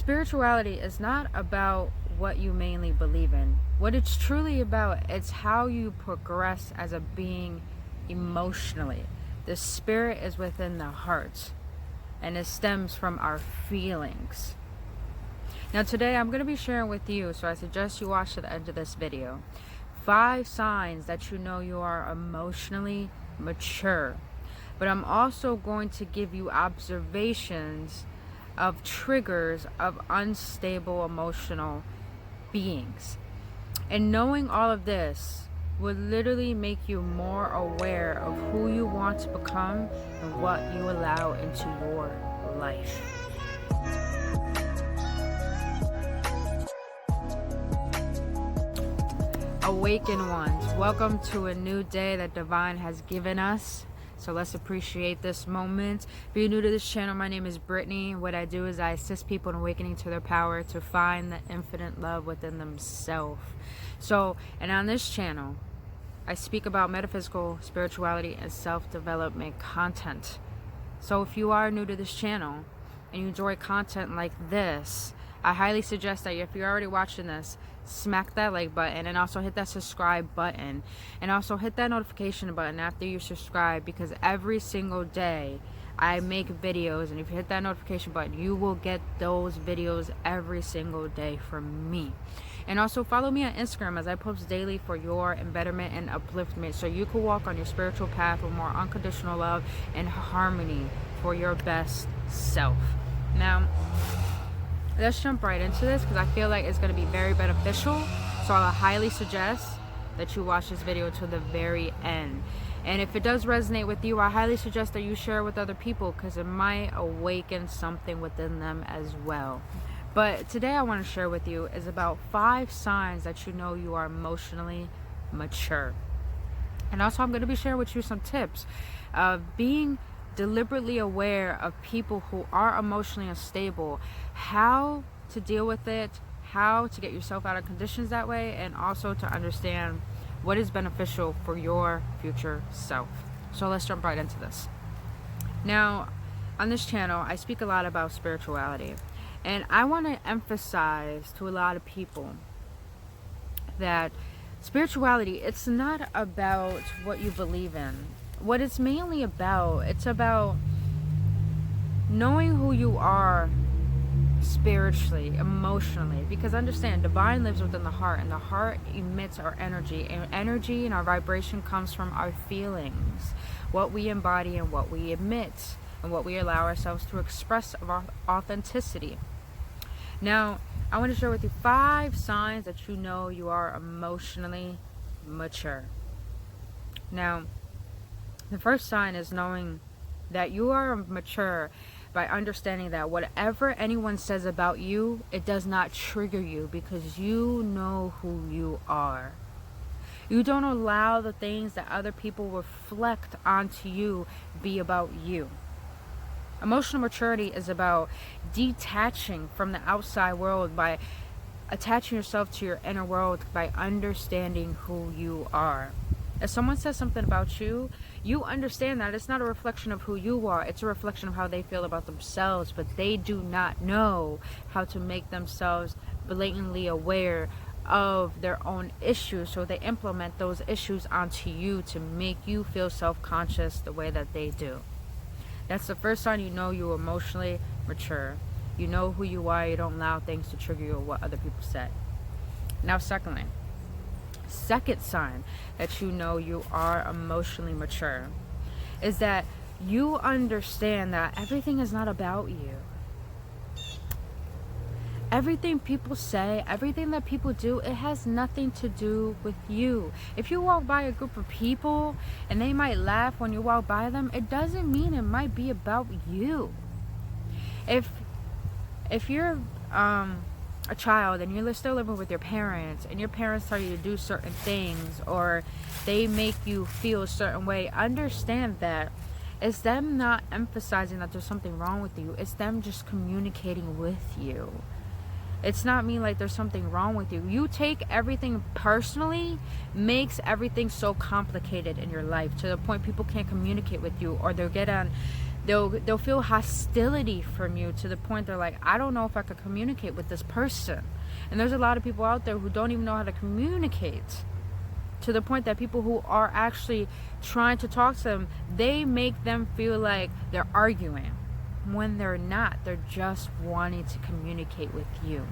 Spirituality is not about what you mainly believe in. What it's truly about, it's how you progress as a being emotionally. The spirit is within the heart, and it stems from our feelings. Now today I'm going to be sharing with you, so I suggest you watch to the end of this video, 5 signs that you know you are emotionally mature. But I'm also going to give you observations of triggers of unstable emotional beings. And knowing all of this would literally make you more aware of who you want to become and what you allow into your life. Awakened ones, welcome to a new day that Divine has given us. So let's appreciate this moment. If you're new to this channel, my name is Brittany. What I do is I assist people in awakening to their power to find the infinite love within themselves. And on this channel, I speak about metaphysical, spirituality, and self-development content. So if you are new to this channel and you enjoy content like this, I highly suggest that if you're already watching this, smack that like button and also hit that subscribe button and also hit that notification button after you subscribe, because every single day I make videos, and if you hit that notification button, you will get those videos every single day from me. And also follow me on Instagram, as I post daily for your embetterment and upliftment, so you can walk on your spiritual path with more unconditional love and harmony for your best self. Now let's jump right into this, because I feel like it's going to be very beneficial. So I highly suggest that you watch this video to the very end. And if it does resonate with you, I highly suggest that you share it with other people, because it might awaken something within them as well. But today I want to share with you is about 5 signs that you know you are emotionally mature. And also I'm going to be sharing with you some tips of being deliberately aware of people who are emotionally unstable, how to deal with it, how to get yourself out of conditions that way, and also to understand what is beneficial for your future self. So let's jump right into this. Now, on this channel, I speak a lot about spirituality, and I want to emphasize to a lot of people that spirituality, it's not about what you believe in. What it's mainly about, it's about knowing who you are spiritually, emotionally. Because understand, divine lives within the heart, and the heart emits our energy, and energy and our vibration comes from our feelings, what we embody and what we emit, and what we allow ourselves to express of our authenticity. Now, I want to share with you 5 signs that you know you are emotionally mature. Now, the first sign is knowing that you are mature by understanding that whatever anyone says about you, it does not trigger you, because you know who you are. You don't allow the things that other people reflect onto you be about you. Emotional maturity is about detaching from the outside world by attaching yourself to your inner world, by understanding who you are. If someone says something about you, you understand that it's not a reflection of who you are, it's a reflection of how they feel about themselves, but they do not know how to make themselves blatantly aware of their own issues, so they implement those issues onto you to make you feel self-conscious the way that they do. That's the first sign you know you're emotionally mature. You know who you are, you don't allow things to trigger you or what other people say. Now second sign that you know you are emotionally mature is that you understand that everything is not about you. Everything people say, everything that people do, it has nothing to do with you. If you walk by a group of people and they might laugh when you walk by them, it doesn't mean it might be about you. If you're a child and you're still living with your parents, and your parents tell you to do certain things, or they make you feel a certain way, understand that it's them not emphasizing that there's something wrong with you. It's them just communicating with you. It's not mean like there's something wrong with you. You take everything personally, makes everything so complicated in your life to the point people can't communicate with you, or they'll get on They'll feel hostility from you to the point they're like, I don't know if I could communicate with this person. And there's a lot of people out there who don't even know how to communicate, to the point that people who are actually trying to talk to them, they make them feel like they're arguing when they're not. They're just wanting to communicate with you.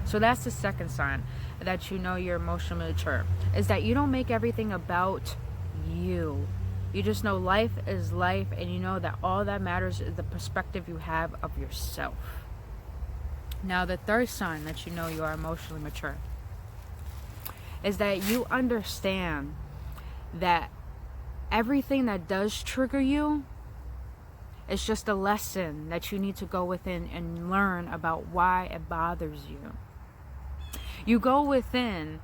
So that's the second sign that you know you're emotionally mature, is that you don't make everything about you. You just know life is life, and you know that all that matters is the perspective you have of yourself. Now, the third sign that you know you are emotionally mature is that you understand that everything that does trigger you is just a lesson that you need to go within and learn about why it bothers you. You go within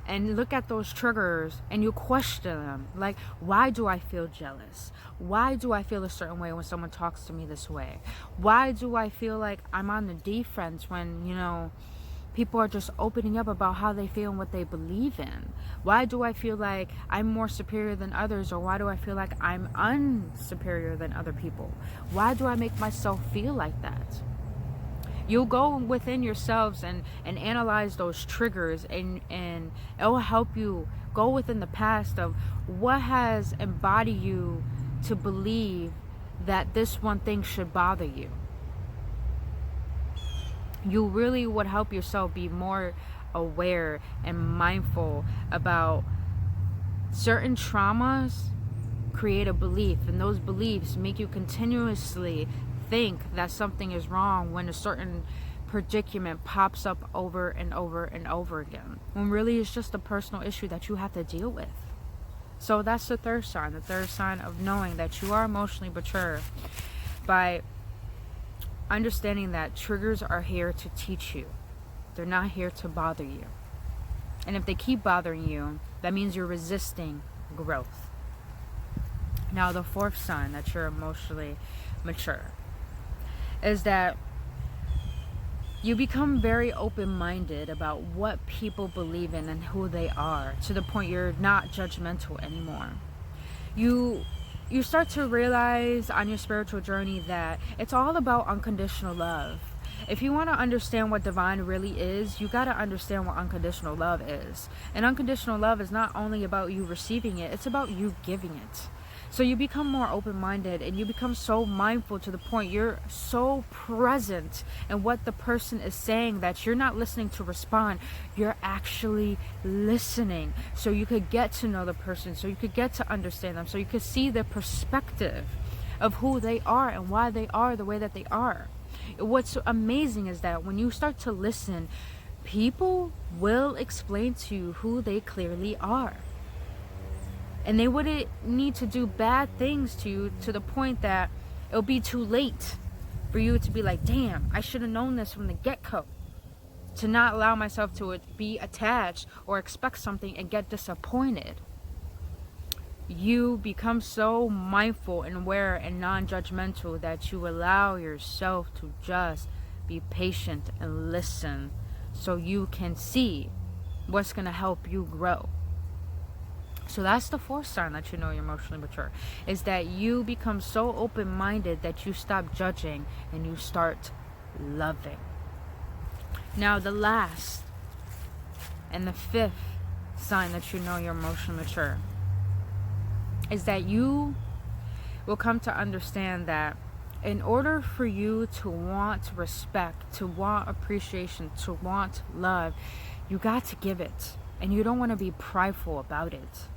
and look at those triggers and you question them. Like, why do I feel jealous? Why do I feel a certain way when someone talks to me this way? Why do I feel like I'm on the defense when, people are just opening up about how they feel and what they believe in? Why do I feel like I'm more superior than others? Or why do I feel like I'm unsuperior than other people? Why do I make myself feel like that? You'll go within yourselves and analyze those triggers, and it will help you go within the past of what has embodied you to believe that this one thing should bother you. You really would help yourself be more aware and mindful about certain traumas. Create a belief, and those beliefs make you continuously think that something is wrong when a certain predicament pops up over and over and over again, when really it's just a personal issue that you have to deal with. So that's the third sign of knowing that you are emotionally mature, by understanding that triggers are here to teach you. They're not here to bother you. And if they keep bothering you, that means you're resisting growth. Now, the fourth sign that you're emotionally mature is that you become very open-minded about what people believe in and who they are, to the point you're not judgmental anymore. You start to realize on your spiritual journey that it's all about unconditional love. If you want to understand what divine really is, you got to understand what unconditional love is. And unconditional love is not only about you receiving it, it's about you giving it. So you become more open-minded, and you become so mindful to the point you're so present in what the person is saying that you're not listening to respond. You're actually listening, so you could get to know the person, so you could get to understand them, so you could see the perspective of who they are and why they are the way that they are. What's amazing is that when you start to listen, people will explain to you who they clearly are. And they wouldn't need to do bad things to you to the point that it'll be too late for you to be like, damn, I should have known this from the get-go. To not allow myself to be attached or expect something and get disappointed. You become so mindful and aware and non-judgmental that you allow yourself to just be patient and listen, so you can see what's going to help you grow. So that's the fourth sign that you know you're emotionally mature, is that you become so open-minded that you stop judging and you start loving. Now, the last and the fifth sign that you know you're emotionally mature is that you will come to understand that in order for you to want respect, to want appreciation, to want love, you got to give it. And you don't want to be prideful about it.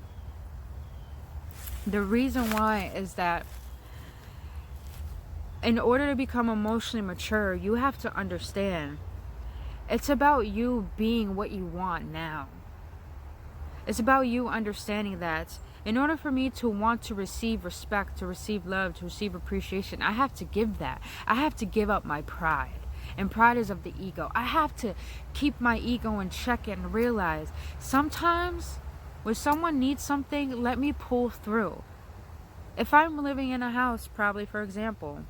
The reason why is that in order to become emotionally mature, you have to understand it's about you being what you want now. It's about you understanding that in order for me to want to receive respect, to receive love, to receive appreciation, I have to give that. I have to give up my pride. And pride is of the ego. I have to keep my ego in check and realize sometimes when someone needs something, let me pull through. If I'm living in a house, probably for example,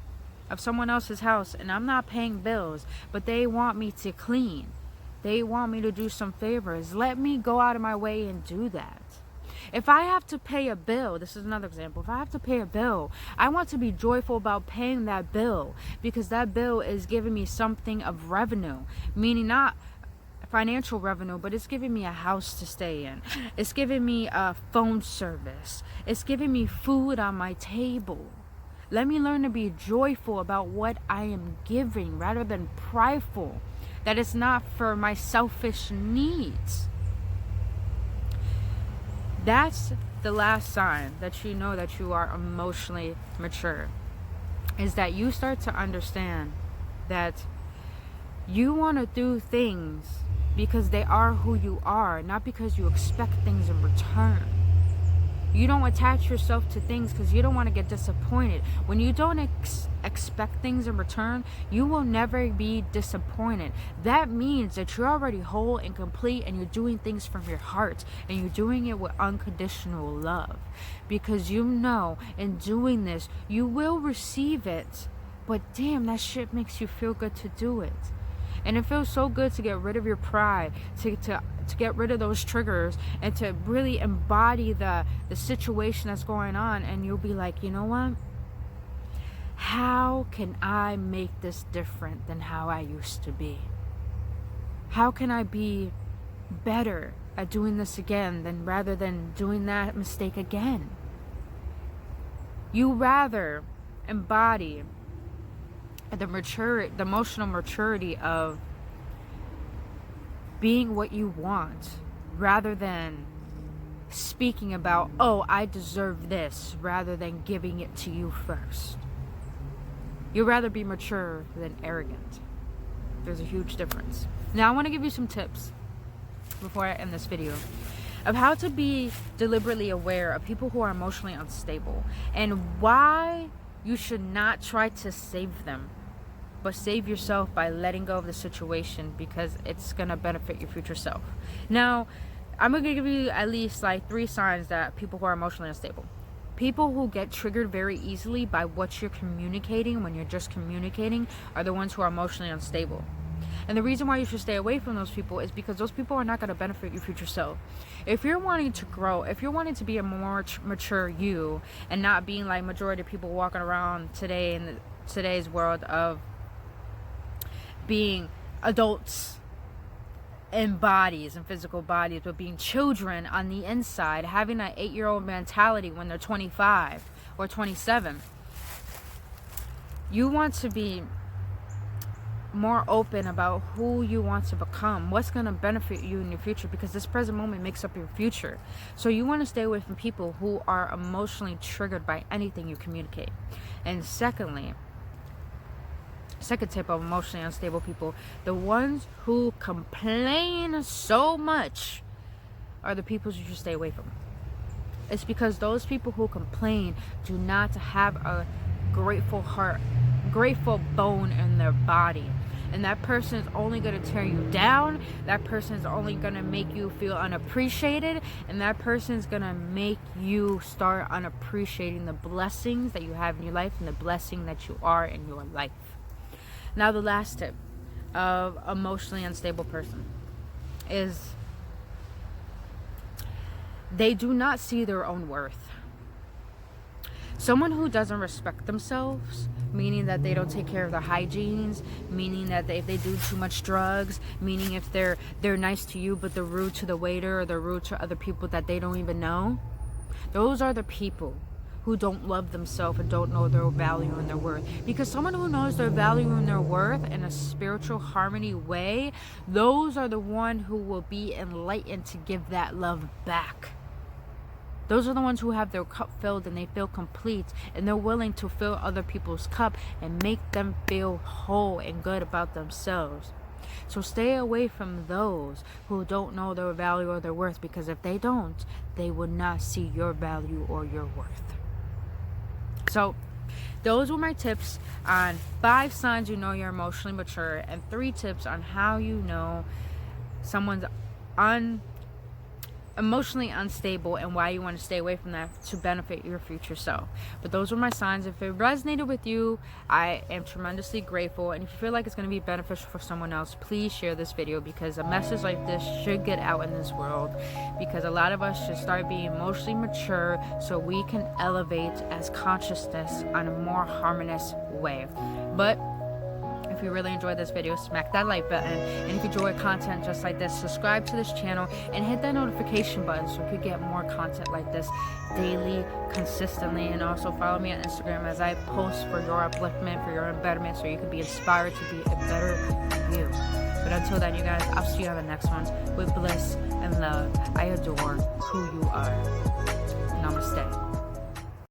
of someone else's house, and I'm not paying bills, but they want me to clean, they want me to do some favors, let me go out of my way and do that. If I have to pay a bill, this is another example. If I have to pay a bill, I want to be joyful about paying that bill, because that bill is giving me something of revenue, meaning not financial revenue, but it's giving me a house to stay in. It's giving me a phone service. It's giving me food on my table. Let me learn to be joyful about what I am giving rather than prideful, that it's not for my selfish needs. That's the last sign that you know that you are emotionally mature, is that you start to understand that you want to do things because they are who you are, not because you expect things in return. You don't attach yourself to things because you don't want to get disappointed. When you don't expect things in return, you will never be disappointed. That means that you're already whole and complete, and you're doing things from your heart, and you're doing it with unconditional love, because you know in doing this you will receive it. But damn, that shit makes you feel good to do it. And it feels so good to get rid of your pride, to get rid of those triggers, and to really embody the situation that's going on. And you'll be like, you know what? How can I make this different than how I used to be? How can I be better at doing this again rather than doing that mistake again? You rather embody the emotional maturity of being what you want, rather than speaking about, oh, I deserve this, rather than giving it to you first. You'd rather be mature than arrogant. There's a huge difference. Now I want to give you some tips before I end this video of how to be deliberately aware of people who are emotionally unstable, and why you should not try to save them, but save yourself by letting go of the situation, because it's going to benefit your future self. Now, I'm going to give you at least like 3 signs that people who are emotionally unstable. People who get triggered very easily by what you're communicating when you're just communicating are the ones who are emotionally unstable. And the reason why you should stay away from those people is because those people are not going to benefit your future self. If you're wanting to grow, if you're wanting to be a more mature you, and not being like majority of people walking around today in today's world of being adults in bodies and physical bodies, but being children on the inside, having an 8-year-old mentality when they're 25 or 27. You want to be more open about who you want to become, what's going to benefit you in your future, because this present moment makes up your future. So you want to stay away from people who are emotionally triggered by anything you communicate. And second type of emotionally unstable people, the ones who complain so much, are the people you should stay away from. It's because those people who complain do not have a grateful heart, grateful bone in their body. And that person is only going to tear you down. That person is only going to make you feel unappreciated. And that person is going to make you start unappreciating the blessings that you have in your life and the blessing that you are in your life. Now, the last tip of emotionally unstable person is they do not see their own worth. Someone who doesn't respect themselves, meaning that they don't take care of their hygienes, meaning that if they do too much drugs, meaning if they're nice to you but they're rude to the waiter, or they're rude to other people that they don't even know, those are the people who don't love themselves and don't know their value and their worth. Because someone who knows their value and their worth in a spiritual harmony way, those are the one who will be enlightened to give that love back. Those are the ones who have their cup filled and they feel complete, and they're willing to fill other people's cup and make them feel whole and good about themselves. So stay away from those who don't know their value or their worth, because if they don't, they will not see your value or your worth. So those were my tips on 5 signs you know you're emotionally mature, and 3 tips on how you know someone's emotionally unstable and why you want to stay away from that to benefit your future self. But those were my signs. If it resonated with you, I am tremendously grateful. And if you feel like it's going to be beneficial for someone else, please share this video, because a message like this should get out in this world, because a lot of us should start being emotionally mature so we can elevate as consciousness on a more harmonious way. But if you really enjoyed this video, smack that like button, and if you enjoy content just like this, subscribe to this channel and hit that notification button so you could get more content like this daily, consistently. And also follow me on Instagram as I post for your upliftment, for your betterment, so you can be inspired to be a better you. But until then, you guys, I'll see you on the next one with bliss and love. I adore who you are. Namaste.